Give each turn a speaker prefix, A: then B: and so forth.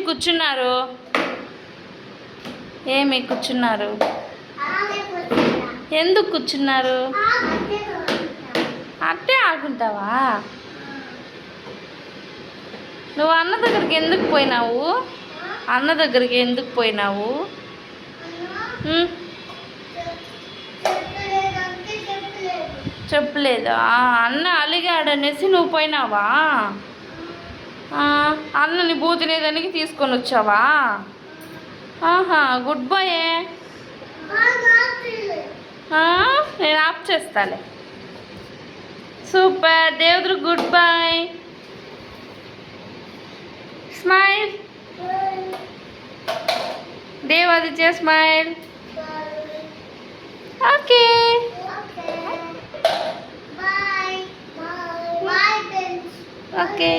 A: కూర్చున్నారు? ఏమి కూర్చున్నారు? ఎందుకు కూర్చున్నారు? అట్టే ఆడుకుంటావా? నువ్వు అన్న దగ్గరికి ఎందుకు పోయినావు? అన్న దగ్గరికి ఎందుకు పోయినావు? చెప్పలేదా? అన్న అలిగాడనేసి నువ్వు పోయినావా? అన్నని బూతినేదానికి తీసుకొని వచ్చావా? ఆహా, గుడ్ బాయే. నేను ఆఫ్ చేస్తాలే. సూపర్ దేవదురు, good bye. Smile. Devaditya smile. Okay. Okay.